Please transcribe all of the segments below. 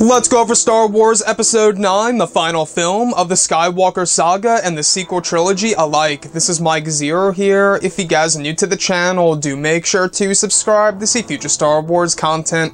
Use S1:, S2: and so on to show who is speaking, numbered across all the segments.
S1: Let's go over Star Wars Episode 9, the final film of the Skywalker saga and the sequel trilogy alike. This is Mike Zero here. If you guys are new to the channel, do make sure to subscribe to see future Star Wars content.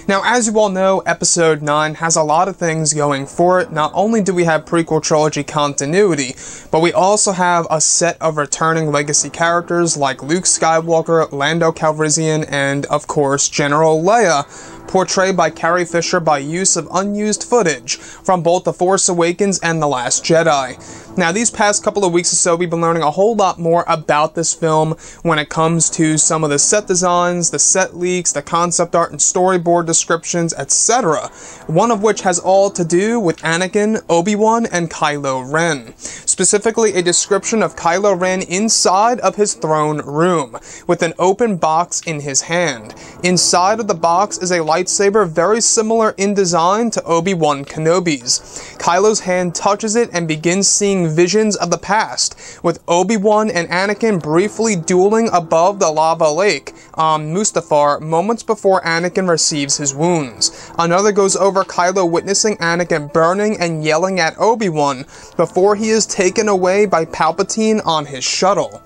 S1: Now, as you all know, Episode 9 has a lot of things going for it. Not only do we have prequel trilogy continuity, but we also have a set of returning legacy characters like Luke Skywalker, Lando Calrissian, and, of course, General Leia, portrayed by Carrie Fisher by use of unused footage from both The Force Awakens and The Last Jedi. Now, these past couple of weeks or so, we've been learning a whole lot more about this film when it comes to some of the set designs, the set leaks, the concept art and storyboard descriptions, etc. One of which has all to do with Anakin, Obi Wan, and Kylo Ren. Specifically, a description of Kylo Ren inside of his throne room, with an open box in his hand. Inside of the box is a lightsaber very similar in design to Obi Wan Kenobi's. Kylo's hand touches it and begins seeing visions of the past, with Obi-Wan and Anakin briefly dueling above the lava lake on Mustafar moments before Anakin receives his wounds. Another goes over Kylo witnessing Anakin burning and yelling at Obi-Wan before he is taken away by Palpatine on his shuttle.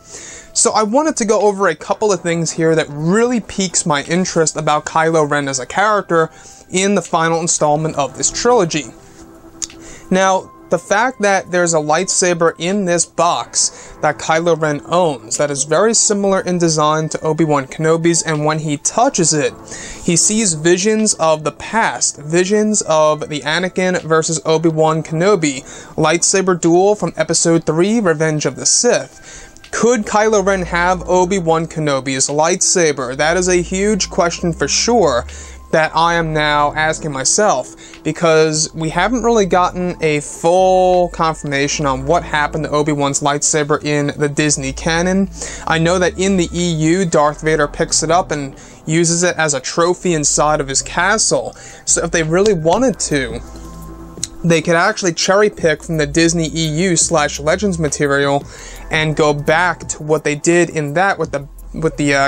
S1: So I wanted to go over a couple of things here that really piques my interest about Kylo Ren as a character in the final installment of this trilogy. Now, the fact that there's a lightsaber in this box that Kylo Ren owns that is very similar in design to Obi Wan Kenobi's, and when he touches it, he sees visions of the past, visions of the Anakin versus Obi Wan Kenobi lightsaber duel from Episode 3, Revenge of the Sith. Could Kylo Ren have Obi Wan Kenobi's lightsaber? That is a huge question for sure that I am now asking myself, because we haven't really gotten a full confirmation on what happened to Obi-Wan's lightsaber in the Disney canon. I know that in the EU, Darth Vader picks it up and uses it as a trophy inside of his castle. So if they really wanted to, they could actually cherry pick from the Disney EU/Legends material and go back to what they did in that with the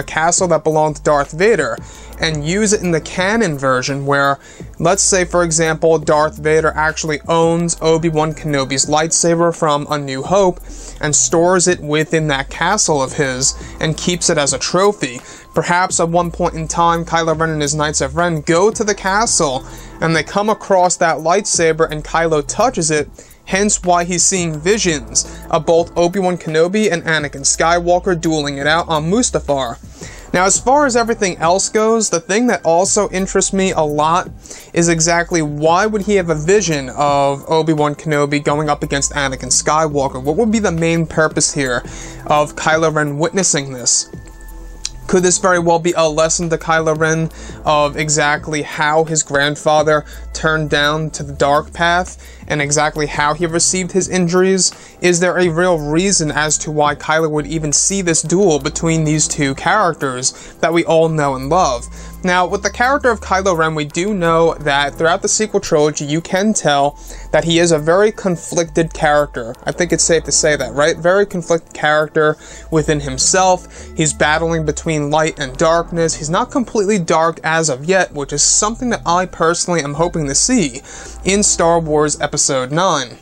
S1: castle that belonged to Darth Vader, and use it in the canon version where, let's say for example, Darth Vader actually owns Obi-Wan Kenobi's lightsaber from A New Hope and stores it within that castle of his and keeps it as a trophy. Perhaps at one point in time, Kylo Ren and his Knights of Ren go to the castle and they come across that lightsaber and Kylo touches it, hence why he's seeing visions of both Obi-Wan Kenobi and Anakin Skywalker dueling it out on Mustafar. Now, as far as everything else goes, the thing that also interests me a lot is exactly why would he have a vision of Obi-Wan Kenobi going up against Anakin Skywalker? What would be the main purpose here of Kylo Ren witnessing this? Could this very well be a lesson to Kylo Ren of exactly how his grandfather turned down to the dark path and exactly how he received his injuries? Is there a real reason as to why Kylo would even see this duel between these two characters that we all know and love? Now, with the character of Kylo Ren, we do know that throughout the sequel trilogy, you can tell that he is a very conflicted character. I think it's safe to say that, right? Very conflicted character within himself. He's battling between light and darkness. He's not completely dark as of yet, which is something that I personally am hoping to see in Star Wars Episode 9.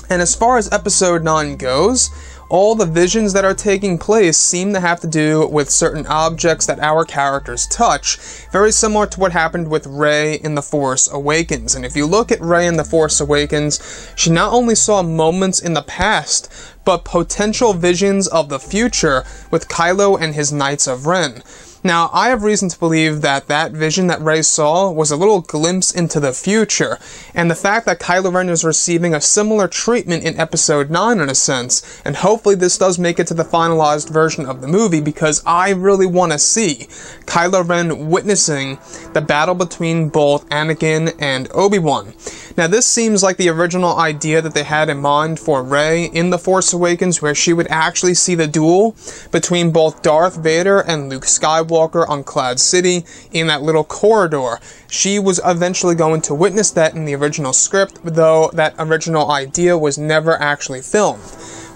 S1: And as far as Episode 9 goes, all the visions that are taking place seem to have to do with certain objects that our characters touch, very similar to what happened with Rey in The Force Awakens. And if you look at Rey in The Force Awakens, she not only saw moments in the past, but potential visions of the future with Kylo and his Knights of Ren. Now, I have reason to believe that that vision that Rey saw was a little glimpse into the future, and the fact that Kylo Ren is receiving a similar treatment in Episode 9 in a sense, and hopefully this does make it to the finalized version of the movie, because I really want to see Kylo Ren witnessing the battle between both Anakin and Obi-Wan. Now, this seems like the original idea that they had in mind for Rey in The Force Awakens, where she would actually see the duel between both Darth Vader and Luke Skywalker on Cloud City in that little corridor. She was eventually going to witness that in the original script, though that original idea was never actually filmed.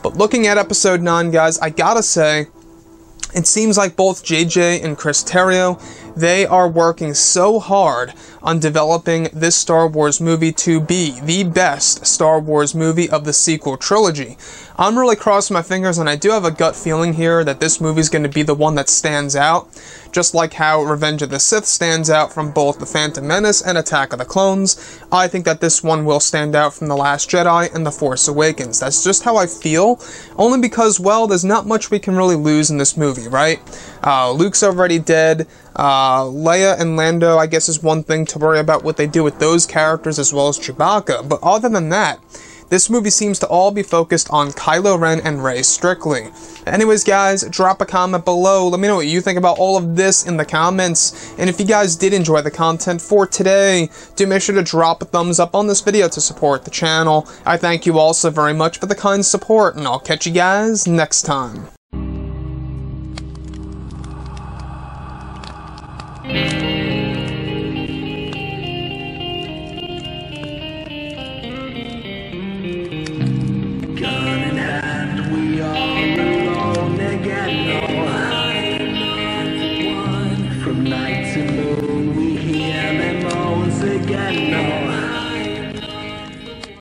S1: But looking at Episode 9, guys, I gotta say, it seems like both JJ and Chris Terrio, They are working so hard on developing this Star Wars movie to be the best Star Wars movie of the sequel trilogy. I'm really crossing my fingers, and I do have a gut feeling here that this movie is going to be the one that stands out, just like how Revenge of the Sith stands out from both The Phantom Menace and Attack of the Clones. I think that this one will stand out from The Last Jedi and The Force Awakens. That's just how I feel, only because, well, there's not much we can really lose in this movie, right? Luke's already dead. Leia and Lando, I guess, is one thing to worry about what they do with those characters, as well as Chewbacca, but other than that, this movie seems to all be focused on Kylo Ren and Rey strictly. Anyways, guys, drop a comment below. Let me know what you think about all of this in the comments. And if you guys did enjoy the content for today, do make sure to drop a thumbs up on this video to support the channel. I thank you all so very much for the kind support, and I'll catch you guys next time.